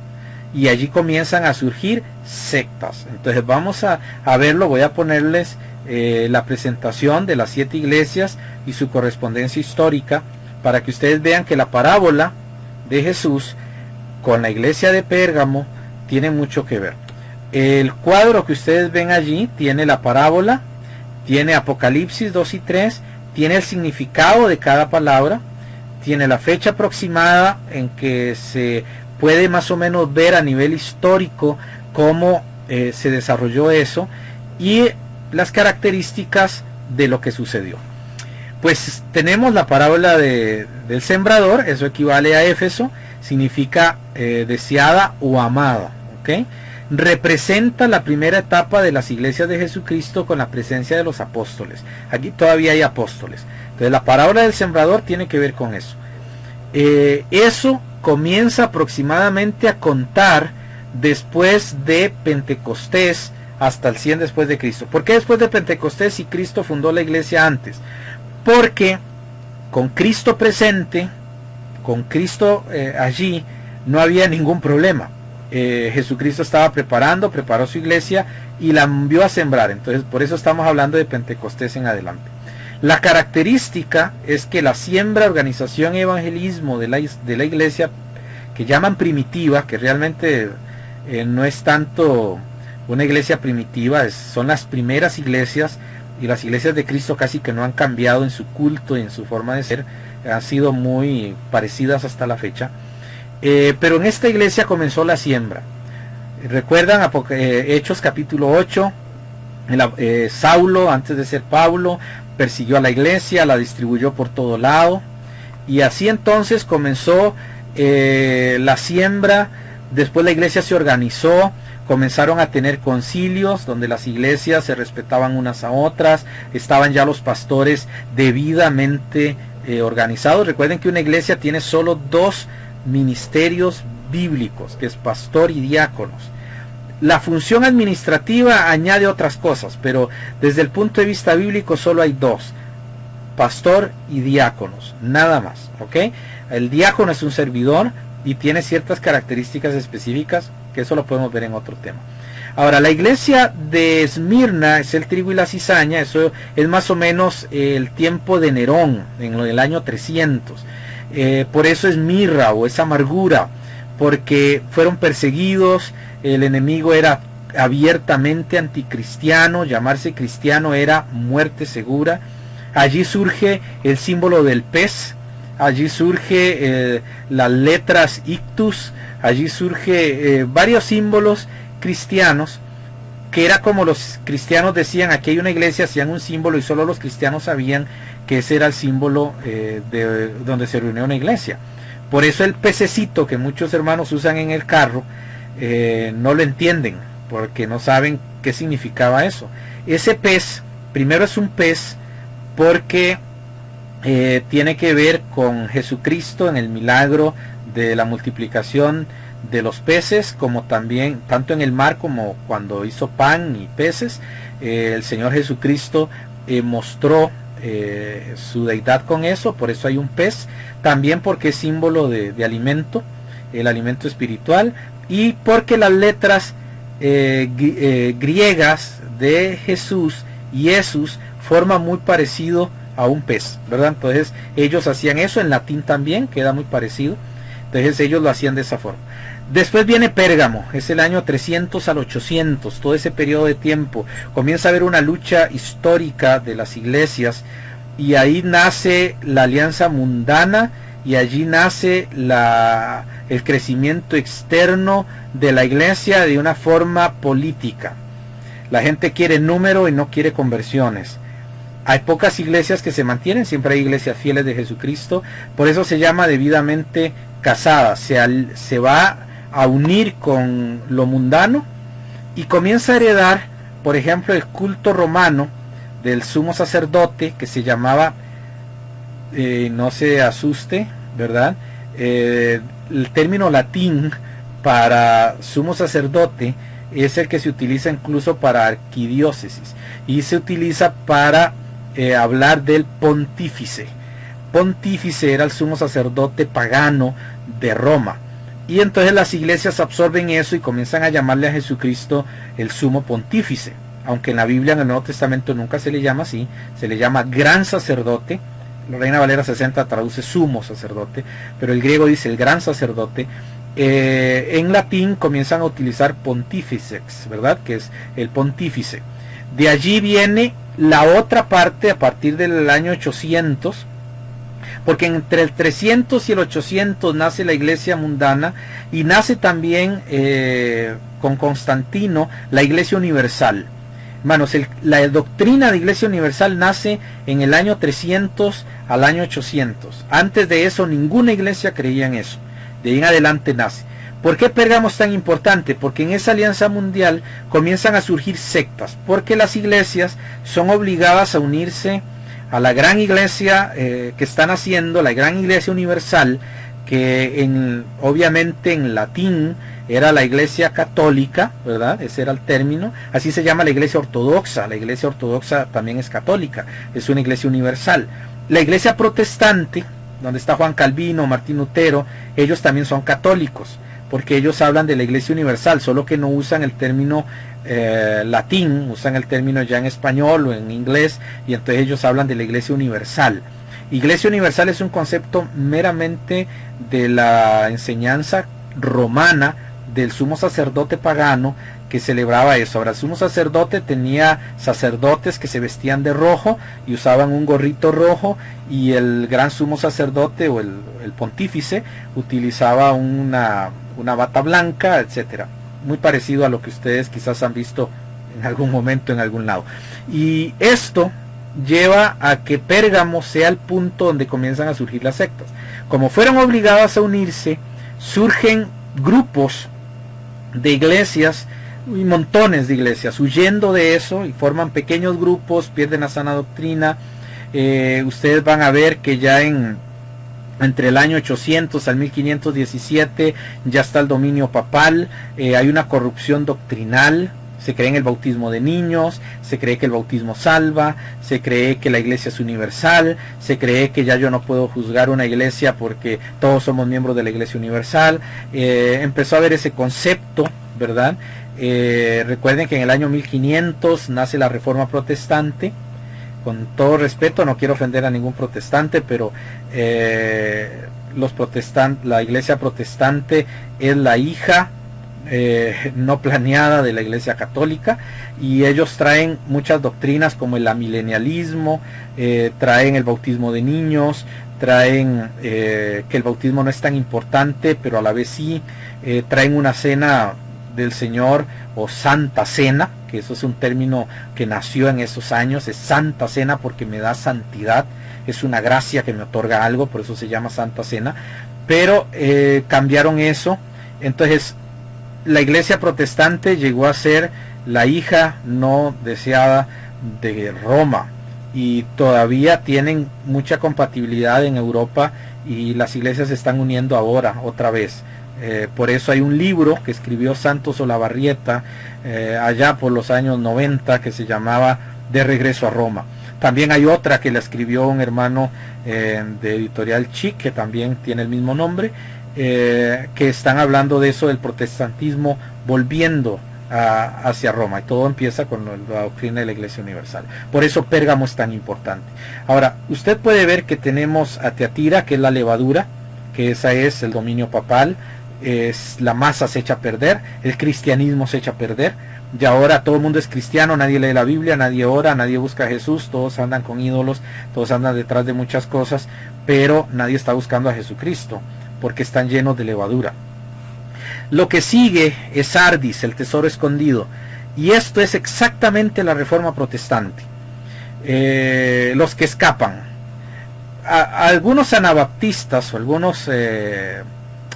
Y allí comienzan a surgir sectas. Entonces vamos a verlo. Voy a ponerles la presentación de las 7 iglesias y su correspondencia histórica, para que ustedes vean que la parábola de Jesús con la iglesia de Pérgamo tiene mucho que ver. El cuadro que ustedes ven allí tiene la parábola, tiene Apocalipsis 2 y 3, tiene el significado de cada palabra, tiene la fecha aproximada en que se puede más o menos ver a nivel histórico cómo se desarrolló eso, y las características de lo que sucedió. Pues tenemos la parábola del sembrador. Eso equivale a Éfeso, significa deseada o amada, ¿okay? Representa la primera etapa de las iglesias de Jesucristo con la presencia de los apóstoles. Aquí todavía hay apóstoles. Entonces la parábola del sembrador tiene que ver con eso. Eso comienza aproximadamente a contar después de Pentecostés, hasta el 100 después de Cristo. ¿Por qué después de Pentecostés si Cristo fundó la iglesia antes? Porque con Cristo presente, con Cristo allí, no había ningún problema. Jesucristo estaba preparó su iglesia y la envió a sembrar. Entonces por eso estamos hablando de Pentecostés en adelante. La característica es que la siembra, organización y evangelismo de la iglesia, que llaman primitiva, que realmente no es tanto una iglesia primitiva, son las primeras iglesias, y las iglesias de Cristo casi que no han cambiado en su culto y en su forma de ser, han sido muy parecidas hasta la fecha. Pero en esta iglesia comenzó la siembra. Recuerdan Hechos capítulo 8, Saulo, antes de ser Pablo, persiguió a la iglesia, la distribuyó por todo lado, y así entonces comenzó la siembra. Después la iglesia se organizó, comenzaron a tener concilios donde las iglesias se respetaban unas a otras, estaban ya los pastores debidamente organizados. Recuerden que una iglesia tiene solo 2 ministerios bíblicos, que es pastor y diáconos. La función administrativa añade otras cosas, pero desde el punto de vista bíblico solo hay dos: pastor y diáconos, nada más, ¿ok? El diácono es un servidor y tiene ciertas características específicas, que eso lo podemos ver en otro tema. Ahora, la iglesia de Esmirna es el trigo y la cizaña. Eso es más o menos el tiempo de Nerón, en el año 300. Por eso es mirra o es amargura, porque fueron perseguidos, el enemigo era abiertamente anticristiano, llamarse cristiano era muerte segura. Allí surge el símbolo del pez, allí surge las letras ictus, allí surge varios símbolos cristianos, que era como los cristianos decían: aquí hay una iglesia, hacían un símbolo y solo los cristianos sabían que ese era el símbolo de donde se reunió una iglesia. Por eso el pececito que muchos hermanos usan en el carro, no lo entienden, porque no saben qué significaba eso. Ese pez, primero es un pez porque tiene que ver con Jesucristo en el milagro de la multiplicación de los peces, como también tanto en el mar como cuando hizo pan y peces. El Señor Jesucristo mostró su deidad con eso, por eso hay un pez. También porque es símbolo de alimento, el alimento espiritual, y porque las letras griegas de Jesús y Jesús forman muy parecido a un pez, ¿verdad? Entonces ellos hacían eso, en latín también queda muy parecido, entonces ellos lo hacían de esa forma. Después viene Pérgamo, es el año 300 al 800, todo ese periodo de tiempo. Comienza a haber una lucha histórica de las iglesias, y ahí nace la alianza mundana, y allí nace el crecimiento externo de la iglesia de una forma política. La gente quiere número y no quiere conversiones. Hay pocas iglesias que se mantienen, siempre hay iglesias fieles de Jesucristo, por eso se llama debidamente casada. Se va a unir con lo mundano y comienza a heredar, por ejemplo, el culto romano del sumo sacerdote, que se llamaba, no se asuste, ¿verdad? El término latín para sumo sacerdote es el que se utiliza incluso para arquidiócesis, y se utiliza para hablar del pontífice. Pontífice era el sumo sacerdote pagano de Roma, y entonces las iglesias absorben eso y comienzan a llamarle a Jesucristo el sumo pontífice, aunque en la Biblia, en el Nuevo Testamento, nunca se le llama así, se le llama gran sacerdote. La Reina Valera 60 traduce sumo sacerdote, pero el griego dice el gran sacerdote. En latín comienzan a utilizar pontíficex, ¿verdad? Que es el pontífice. De allí viene la otra parte a partir del año 800, porque entre el 300 y el 800 nace la iglesia mundana, y nace también con Constantino la iglesia universal. Hermanos, la doctrina de iglesia universal nace en el año 300 al año 800. Antes de eso ninguna iglesia creía en eso. De ahí en adelante nace. ¿Por qué Pérgamo es tan importante? Porque en esa alianza mundial comienzan a surgir sectas, porque las iglesias son obligadas a unirse a la gran iglesia que están haciendo, la gran iglesia universal, que obviamente en latín era la iglesia católica, ¿verdad? Ese era el término. Así se llama la iglesia ortodoxa. La iglesia ortodoxa también es católica, es una iglesia universal. La iglesia protestante, donde está Juan Calvino, Martín Lutero, ellos también son católicos, porque ellos hablan de la iglesia universal, solo que no usan el término latín, usan el término ya en español o en inglés, y entonces ellos hablan de la iglesia universal. Iglesia universal es un concepto meramente de la enseñanza romana del sumo sacerdote pagano que celebraba eso. Ahora, el sumo sacerdote tenía sacerdotes que se vestían de rojo y usaban un gorrito rojo, y el gran sumo sacerdote o el pontífice utilizaba una bata blanca, etcétera. Muy parecido a lo que ustedes quizás han visto en algún momento en algún lado. Y esto lleva a que Pérgamo sea el punto donde comienzan a surgir las sectas. Como fueron obligadas a unirse, surgen grupos de iglesias y montones de iglesias huyendo de eso, y forman pequeños grupos, pierden la sana doctrina. Ustedes van a ver que ya en Entre el año 800 al 1517 ya está el dominio papal, hay una corrupción doctrinal, se cree en el bautismo de niños, se cree que el bautismo salva, se cree que la iglesia es universal, se cree que ya yo no puedo juzgar una iglesia porque todos somos miembros de la iglesia universal. Empezó a haber ese concepto, ¿verdad? Recuerden que en el año 1500 nace la Reforma Protestante. Con todo respeto, no quiero ofender a ningún protestante, pero la iglesia protestante es la hija no planeada de la iglesia católica, y ellos traen muchas doctrinas como el amilenialismo, traen el bautismo de niños, traen que el bautismo no es tan importante, pero a la vez sí, traen una cena del Señor o Santa Cena, que eso es un término que nació en esos años, es Santa Cena porque me da santidad, es una gracia que me otorga algo, por eso se llama Santa Cena, pero cambiaron eso. Entonces la iglesia protestante llegó a ser la hija no deseada de Roma, y todavía tienen mucha compatibilidad en Europa, y las iglesias se están uniendo ahora otra vez. Por eso hay un libro que escribió Santos Olavarrieta allá por los años 90 que se llamaba De regreso a Roma. También hay otra que la escribió un hermano de Editorial Chic, que también tiene el mismo nombre, que están hablando de eso, del protestantismo volviendo hacia Roma, y todo empieza con la doctrina de la Iglesia Universal. Por eso Pérgamo es tan importante. Ahora, usted puede ver que tenemos a Teatira, que es la levadura, que esa es el dominio papal, es la masa se echa a perder, el cristianismo se echa a perder, y ahora todo el mundo es cristiano, nadie lee la Biblia, nadie ora, nadie busca a Jesús, todos andan con ídolos, todos andan detrás de muchas cosas, pero nadie está buscando a Jesucristo, porque están llenos de levadura. Lo que sigue es Sardis, el tesoro escondido, y esto es exactamente la Reforma Protestante. Los que escapan, algunos anabaptistas o algunos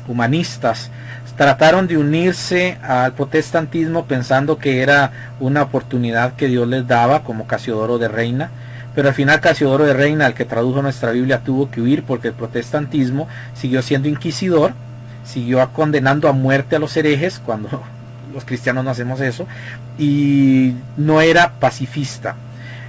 humanistas trataron de unirse al protestantismo pensando que era una oportunidad que Dios les daba, como Casiodoro de Reina, pero al final Casiodoro de Reina, el que tradujo nuestra Biblia, tuvo que huir porque el protestantismo siguió siendo inquisidor, siguió condenando a muerte a los herejes, cuando los cristianos no hacemos eso, y no era pacifista.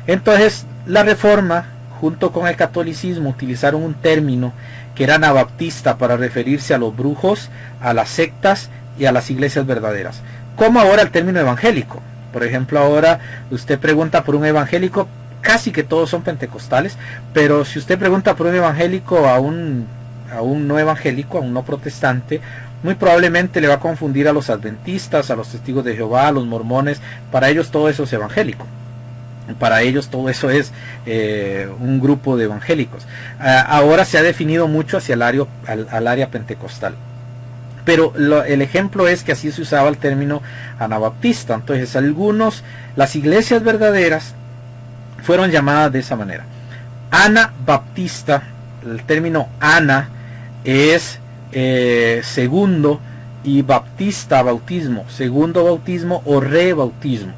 Entonces la Reforma junto con el catolicismo utilizaron un término que era anabaptista para referirse a los brujos, a las sectas y a las iglesias verdaderas, como ahora el término evangélico. Por ejemplo, ahora usted pregunta por un evangélico, casi que todos son pentecostales, pero si usted pregunta por un evangélico a un no evangélico, a un no protestante, muy probablemente le va a confundir a los adventistas, a los testigos de Jehová, a los mormones. Para ellos todo eso es evangélico. Para ellos todo eso es un grupo de evangélicos. Ahora se ha definido mucho hacia al área pentecostal. Pero el ejemplo es que así se usaba el término anabaptista. Entonces las iglesias verdaderas fueron llamadas de esa manera. Anabaptista, el término ana es segundo, y baptista, bautismo, segundo bautismo o rebautismo.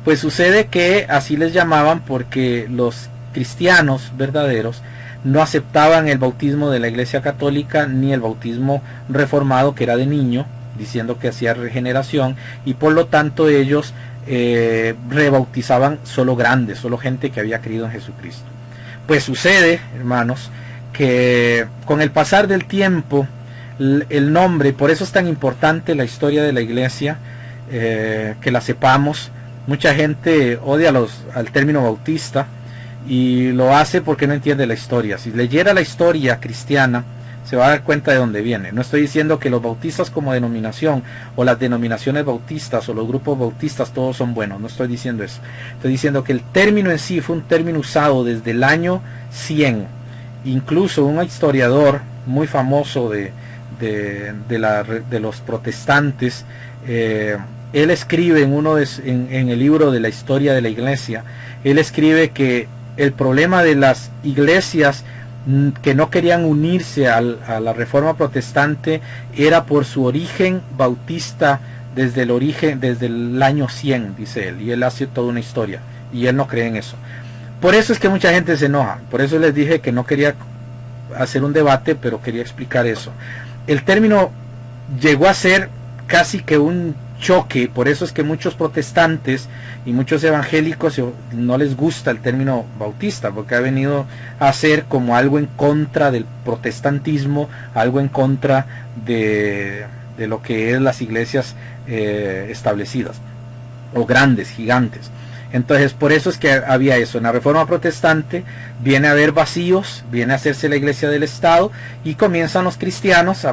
Pues sucede que así les llamaban porque los cristianos verdaderos no aceptaban el bautismo de la Iglesia Católica ni el bautismo reformado, que era de niño, diciendo que hacía regeneración, y por lo tanto ellos rebautizaban solo grandes, solo gente que había creído en Jesucristo. Pues sucede, hermanos, que con el pasar del tiempo el nombre, por eso es tan importante la historia de la Iglesia, que la sepamos. Mucha gente odia al término bautista, y lo hace porque no entiende la historia. Si leyera la historia cristiana, se va a dar cuenta de dónde viene. No estoy diciendo que los bautistas como denominación, o las denominaciones bautistas, o los grupos bautistas, todos son buenos. No estoy diciendo eso. Estoy diciendo que el término en sí fue un término usado desde el año 100. Incluso un historiador muy famoso de los protestantes, él escribe en el libro de la historia de la Iglesia, él escribe que el problema de las iglesias que no querían unirse a la Reforma Protestante era por su origen bautista desde el año 100, dice él, y él hace toda una historia, y él no cree en eso. Por eso es que mucha gente se enoja. Por eso les dije que no quería hacer un debate, pero quería explicar eso. El término llegó a ser casi que un choque, por eso es que muchos protestantes y muchos evangélicos no les gusta el término bautista, porque ha venido a ser como algo en contra del protestantismo, algo en contra de lo que es las iglesias establecidas, o grandes, gigantes. Entonces por eso es que había eso. En la Reforma Protestante viene a haber vacíos, viene a hacerse la iglesia del Estado, y comienzan los cristianos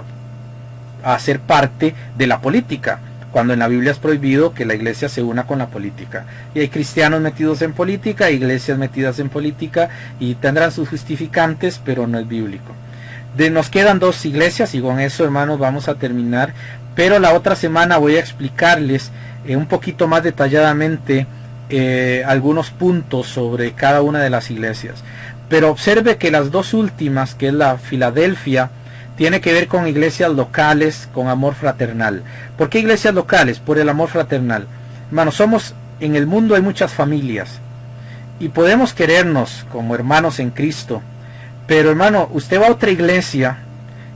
a ser parte de la política, cuando en la Biblia es prohibido que la iglesia se una con la política. Y hay cristianos metidos en política, iglesias metidas en política, y tendrán sus justificantes, pero no es bíblico. Nos quedan 2 iglesias, y con eso, hermanos, vamos a terminar. Pero la otra semana voy a explicarles un poquito más detalladamente algunos puntos sobre cada una de las iglesias. Pero observe que las 2 últimas, que es la Filadelfia, tiene que ver con iglesias locales, con amor fraternal. ¿Por qué iglesias locales? Por el amor fraternal. Hermanos, en el mundo hay muchas familias, y podemos querernos como hermanos en Cristo, pero hermano, usted va a otra iglesia,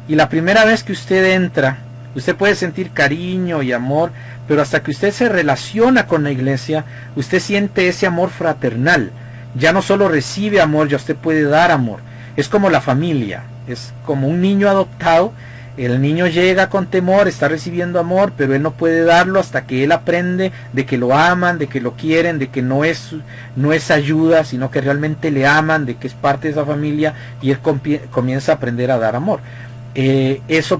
y la primera vez que usted entra, usted puede sentir cariño y amor, pero hasta que usted se relaciona con la iglesia, usted siente ese amor fraternal. Ya no solo recibe amor, ya usted puede dar amor. Es como la familia, es como un niño adoptado. El niño llega con temor, está recibiendo amor, pero él no puede darlo hasta que él aprende de que lo aman, de que lo quieren, de que no es ayuda, sino que realmente le aman, de que es parte de esa familia, y él comienza a aprender a dar amor.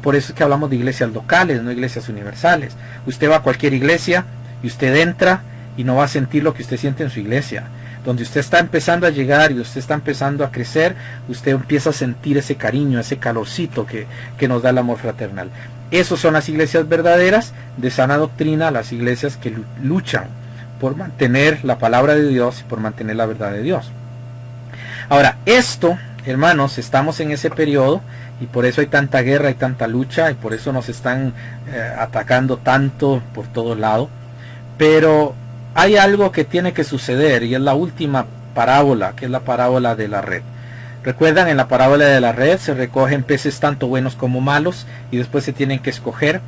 Por eso es que hablamos de iglesias locales, no iglesias universales. Usted va a cualquier iglesia y usted entra y no va a sentir lo que usted siente en su iglesia. Donde usted está empezando a llegar y usted está empezando a crecer, usted empieza a sentir ese cariño, ese calorcito que nos da el amor fraternal. Esas son las iglesias verdaderas, de sana doctrina, las iglesias que luchan por mantener la palabra de Dios y por mantener la verdad de Dios. Ahora, hermanos, estamos en ese periodo, y por eso hay tanta guerra, hay tanta lucha, y por eso nos están atacando tanto por todo lado. Pero hay algo que tiene que suceder, y es la última parábola, que es la parábola de la red. Recuerdan, en la parábola de la red se recogen peces tanto buenos como malos, y después se tienen que escoger.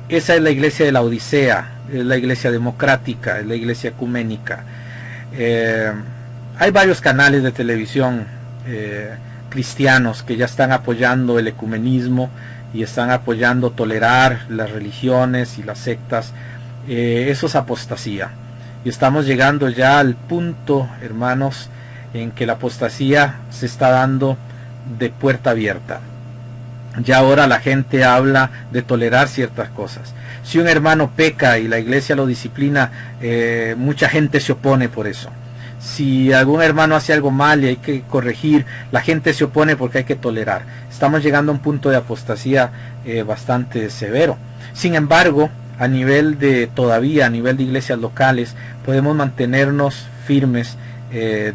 Esa es la iglesia de la Odisea, es la iglesia democrática, es la iglesia ecuménica. Hay varios canales de televisión cristianos que ya están apoyando el ecumenismo y están apoyando tolerar las religiones y las sectas. Eso es apostasía, y estamos llegando ya al punto, hermanos, en que la apostasía se está dando de puerta abierta. Ya ahora la gente habla de tolerar ciertas cosas. Si un hermano peca y la iglesia lo disciplina, mucha gente se opone por eso. Si algún hermano hace algo mal y hay que corregir, la gente se opone porque hay que tolerar. Estamos llegando a un punto de apostasía bastante severo. Sin embargo, a nivel de iglesias locales, podemos mantenernos firmes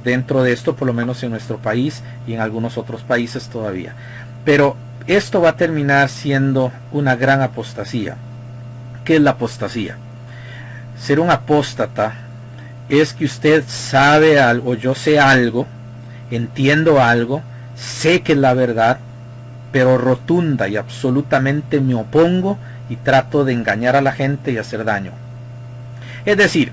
dentro de esto, por lo menos en nuestro país y en algunos otros países todavía. Pero esto va a terminar siendo una gran apostasía. ¿Qué es la apostasía? Ser un apóstata es que usted sabe algo, yo sé algo, entiendo algo, sé que es la verdad, pero rotunda y absolutamente me opongo y trato de engañar a la gente y hacer daño. Es decir,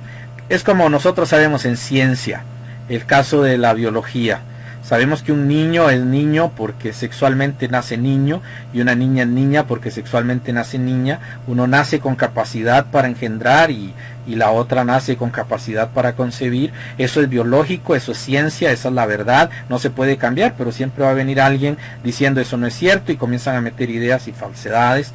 es como nosotros sabemos en ciencia, el caso de la biología. Sabemos que un niño es niño porque sexualmente nace niño, y una niña es niña porque sexualmente nace niña. Uno nace con capacidad para engendrar y la otra nace con capacidad para concebir. Eso es biológico, eso es ciencia, esa es la verdad, no se puede cambiar, pero siempre va a venir alguien diciendo eso no es cierto, y comienzan a meter ideas y falsedades,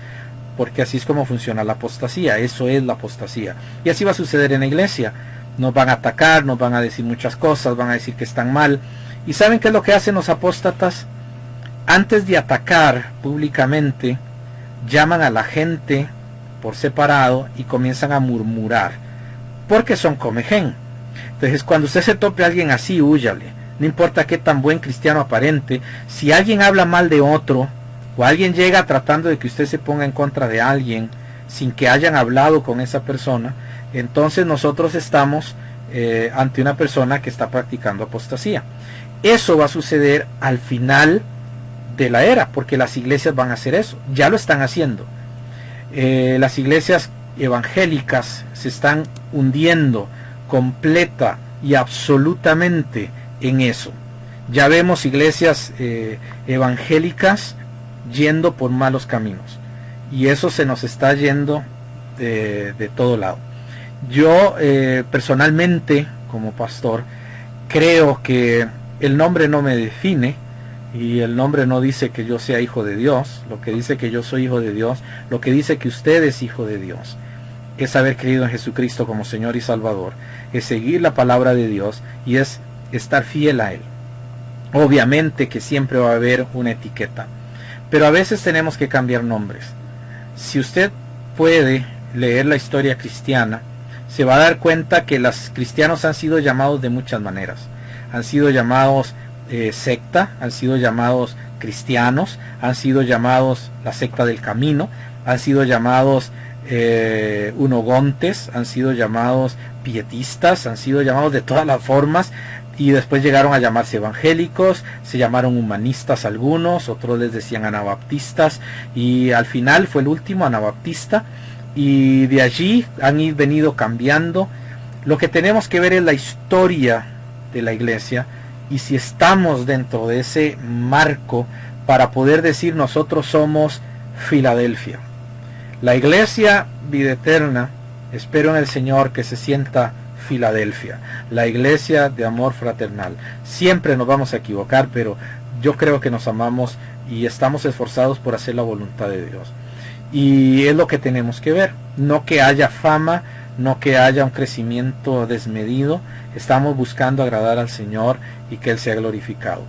porque así es como funciona la apostasía. Eso es la apostasía, y así va a suceder en la iglesia. Nos van a atacar, nos van a decir muchas cosas, van a decir que están mal. ¿Y saben qué es lo que hacen los apóstatas? Antes de atacar públicamente, llaman a la gente por separado y comienzan a murmurar, porque son comején. Entonces, cuando usted se tope a alguien así, húyale. No importa qué tan buen cristiano aparente. Si alguien habla mal de otro, o alguien llega tratando de que usted se ponga en contra de alguien sin que hayan hablado con esa persona, entonces nosotros estamos ante una persona que está practicando apostasía. Eso va a suceder al final de la era, porque las iglesias van a hacer eso, ya lo están haciendo. Las iglesias evangélicas se están hundiendo completa y absolutamente en eso. Ya vemos iglesias evangélicas yendo por malos caminos, y eso se nos está yendo de todo lado. Yo personalmente, como pastor, creo que el nombre no me define, y el nombre no dice que yo sea hijo de Dios. Lo que dice que yo soy hijo de Dios, lo que dice que usted es hijo de Dios, es haber creído en Jesucristo como Señor y Salvador, es seguir la palabra de Dios y es estar fiel a Él. Obviamente que siempre va a haber una etiqueta, pero a veces tenemos que cambiar nombres. Si usted puede leer la historia cristiana, se va a dar cuenta que los cristianos han sido llamados de muchas maneras. Han sido llamados secta, han sido llamados cristianos, han sido llamados la secta del camino, han sido llamados unogontes, han sido llamados pietistas, han sido llamados de todas las formas, y después llegaron a llamarse evangélicos, se llamaron humanistas algunos, otros les decían anabaptistas, y al final fue el último anabaptista, y de allí han venido cambiando. Lo que tenemos que ver es la historia de la iglesia, y si estamos dentro de ese marco para poder decir nosotros somos Filadelfia. La iglesia Vida Eterna, espero en el Señor que se sienta Filadelfia, la iglesia de amor fraternal. Siempre nos vamos a equivocar, pero yo creo que nos amamos y estamos esforzados por hacer la voluntad de Dios. Y es lo que tenemos que ver, no que haya fama, no que haya un crecimiento desmedido. Estamos buscando agradar al Señor y que Él sea glorificado.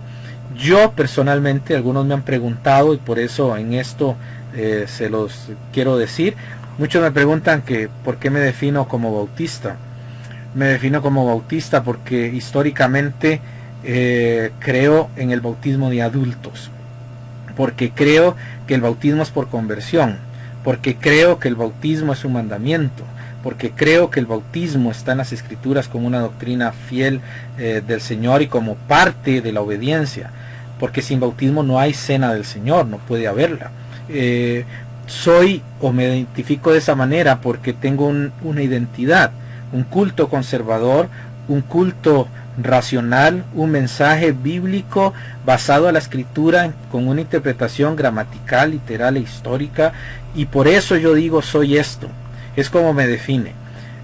Yo personalmente, algunos me han preguntado, y por eso en esto se los quiero decir. Muchos me preguntan que por qué me defino como bautista. Me defino como bautista porque históricamente creo en el bautismo de adultos, porque creo que el bautismo es por conversión, porque creo que el bautismo es un mandamiento, porque creo que el bautismo está en las Escrituras como una doctrina fiel del Señor y como parte de la obediencia, porque sin bautismo no hay cena del Señor, no puede haberla. Soy o me identifico de esa manera porque tengo una identidad, un culto conservador, un culto racional, un mensaje bíblico basado a la Escritura con una interpretación gramatical, literal e histórica, y por eso yo digo soy esto. Es como me define.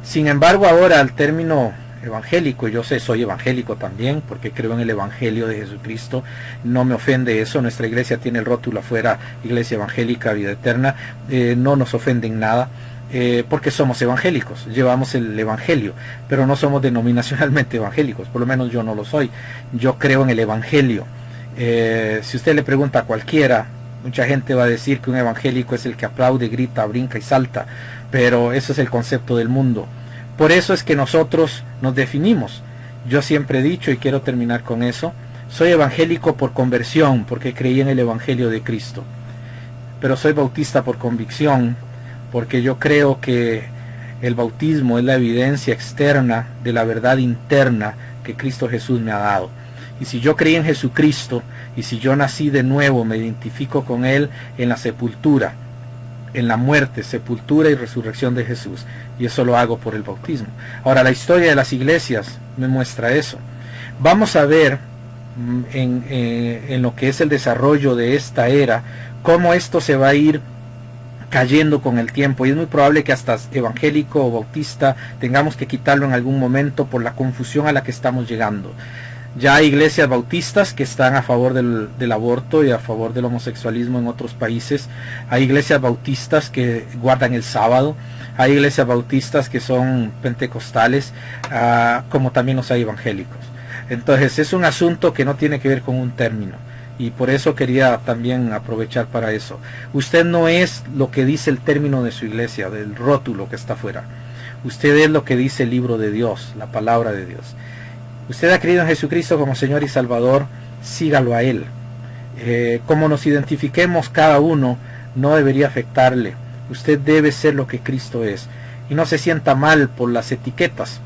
Sin embargo, ahora al término evangélico, yo sé, soy evangélico también, porque creo en el Evangelio de Jesucristo, no me ofende eso. Nuestra iglesia tiene el rótulo afuera, Iglesia Evangélica Vida Eterna, no nos ofende en nada, porque somos evangélicos, llevamos el Evangelio, pero no somos denominacionalmente evangélicos, por lo menos yo no lo soy. Yo creo en el Evangelio. Si usted le pregunta a cualquiera, mucha gente va a decir que un evangélico es el que aplaude, grita, brinca y salta, pero eso es el concepto del mundo. Por eso es que nosotros nos definimos. Yo siempre he dicho, y quiero terminar con eso, soy evangélico por conversión, porque creí en el Evangelio de Cristo, pero soy bautista por convicción, porque yo creo que el bautismo es la evidencia externa de la verdad interna que Cristo Jesús me ha dado. Y si yo creí en Jesucristo, y si yo nací de nuevo, me identifico con Él en la sepultura, en la muerte, sepultura y resurrección de Jesús, y eso lo hago por el bautismo. Ahora, la historia de las iglesias me muestra eso. Vamos a ver en lo que es el desarrollo de esta era, cómo esto se va a ir cayendo con el tiempo, y es muy probable que hasta evangélico o bautista tengamos que quitarlo en algún momento por la confusión a la que estamos llegando. Ya hay iglesias bautistas que están a favor del aborto y a favor del homosexualismo en otros países. Hay iglesias bautistas que guardan el sábado. Hay iglesias bautistas que son pentecostales, como también los hay evangélicos. Entonces es un asunto que no tiene que ver con un término. Y por eso quería también aprovechar para eso. Usted no es lo que dice el término de su iglesia, del rótulo que está afuera. Usted es lo que dice el libro de Dios, la palabra de Dios. Usted ha creído en Jesucristo como Señor y Salvador, sígalo a Él. Como nos identifiquemos cada uno, no debería afectarle. Usted debe ser lo que Cristo es. Y no se sienta mal por las etiquetas.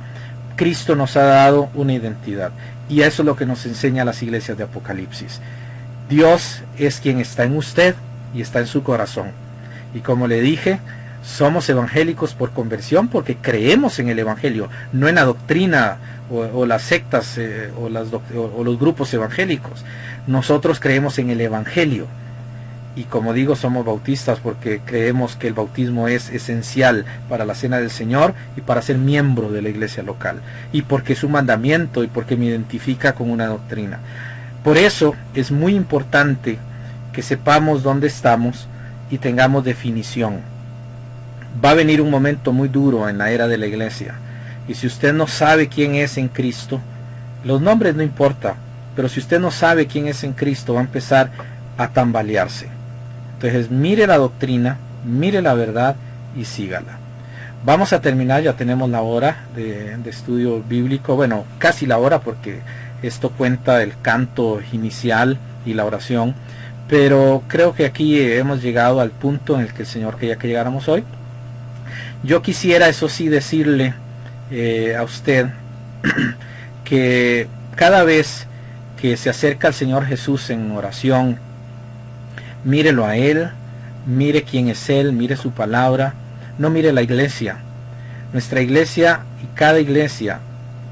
Cristo nos ha dado una identidad. Y eso es lo que nos enseña las iglesias de Apocalipsis. Dios es quien está en usted y está en su corazón. Y como le dije, somos evangélicos por conversión porque creemos en el evangelio, no en la doctrina o las sectas o los grupos evangélicos. Nosotros creemos en el evangelio. Y como digo, somos bautistas porque creemos que el bautismo es esencial para la cena del Señor y para ser miembro de la iglesia local. Y porque es un mandamiento y porque me identifica con una doctrina. Por eso es muy importante que sepamos dónde estamos y tengamos definición. Va a venir un momento muy duro en la era de la iglesia. Y si usted no sabe quién es en Cristo, los nombres no importa, pero si usted no sabe quién es en Cristo, va a empezar a tambalearse. Entonces mire la doctrina, mire la verdad y sígala. Vamos a terminar, ya tenemos la hora de estudio bíblico, bueno, casi la hora porque esto cuenta el canto inicial y la oración, pero creo que aquí hemos llegado al punto en el que el Señor quería que llegáramos hoy. Yo quisiera, eso sí, decirle a usted que cada vez que se acerca al Señor Jesús en oración, mírelo a Él, mire quién es Él, mire su palabra, no mire la iglesia. Nuestra iglesia y cada iglesia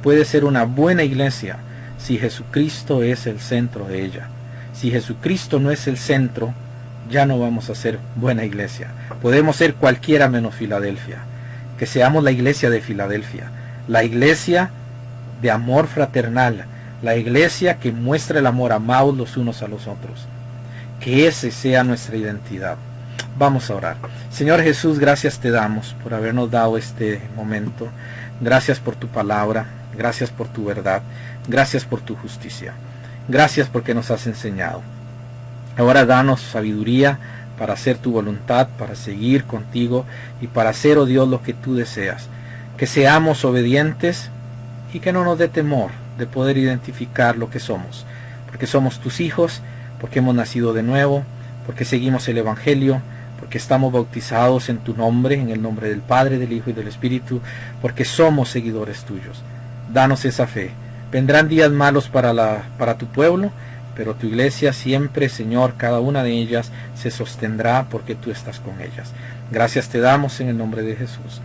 puede ser una buena iglesia si Jesucristo es el centro de ella. Si Jesucristo no es el centro, ya no vamos a ser buena iglesia. Podemos ser cualquiera menos Filadelfia. Que seamos la iglesia de Filadelfia, la iglesia de amor fraternal, la iglesia que muestra el amor amados los unos a los otros. Que ese sea nuestra identidad. Vamos a orar. Señor Jesús, gracias te damos por habernos dado este momento. Gracias por tu palabra, gracias por tu verdad, gracias por tu justicia. Gracias porque nos has enseñado. Ahora danos sabiduría para hacer tu voluntad, para seguir contigo y para hacer, oh Dios, lo que tú deseas. Que seamos obedientes y que no nos dé temor de poder identificar lo que somos. Porque somos tus hijos, porque hemos nacido de nuevo, porque seguimos el Evangelio, porque estamos bautizados en tu nombre, en el nombre del Padre, del Hijo y del Espíritu, porque somos seguidores tuyos. Danos esa fe. Vendrán días malos para tu pueblo, pero tu iglesia siempre, Señor, cada una de ellas se sostendrá porque tú estás con ellas. Gracias te damos en el nombre de Jesús.